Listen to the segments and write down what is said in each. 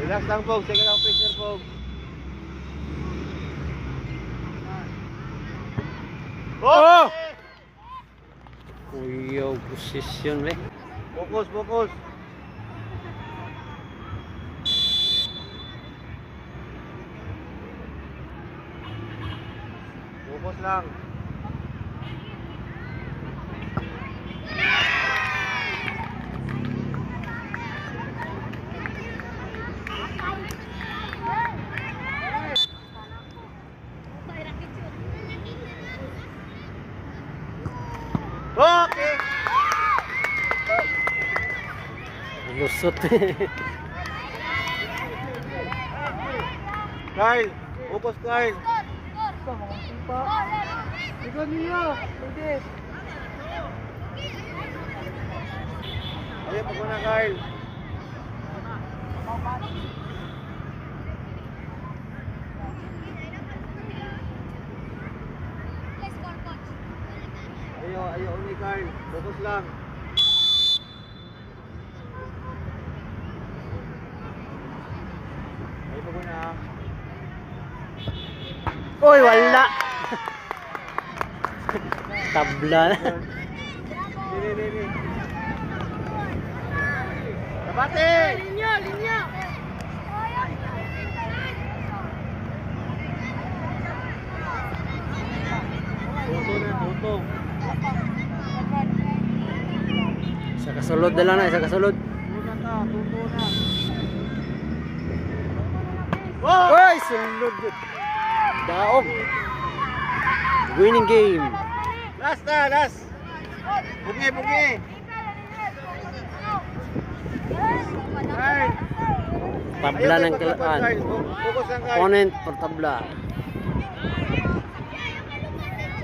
Relax lang, Pog. Sige lang, pressure, Pog. Oh! Uyo, posisyon be. Focus, focus. Focus lang. Okay. Lusot. Kyle, focus Kyle. Ikot niyo. Pwede. Ayun, pag na Kyle. Ayaw ni Kyle. Focus lang. Ayun, pag na. Uy, wala. Tabla na. Dini. Kabate! Linya, linya. Tuto na, tuto. Isa kasulod na lang na, isa kasulod. Tuto na, tuto na. Uy, sulod. Daog. Winning game. Last na, last. Bugi. Kyle. Tabla ng Kyle. kilaan. Focus lang Kyle. Opponent per tabla.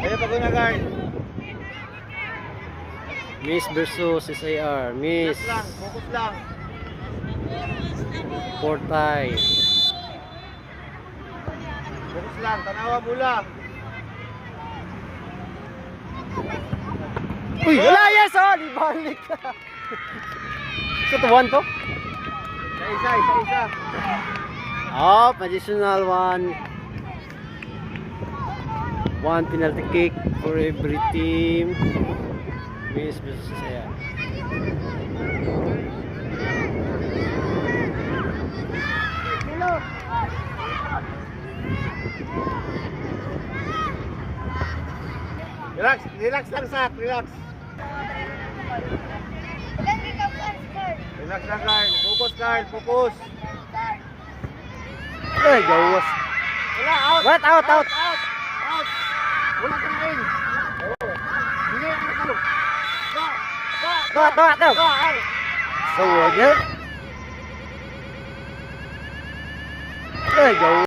Ayun, pag na Kyle. Miss versus SIR. Miss. Focus lang. Portay. Focus lang, tanawa mula. Uy, wala yes oh! Ibalik ka. Ito tuwan to? Isa. Oh, additional one. One penalty kick for every team. Miss versus SIR. Relax lang Sak, relax. Relax lang Kyle, focus. Ay, gawas. Wala, out. What? Out. Out. Wala kang rin. Hindi, ano. Tawa. Out. So, what? Ay, gawas.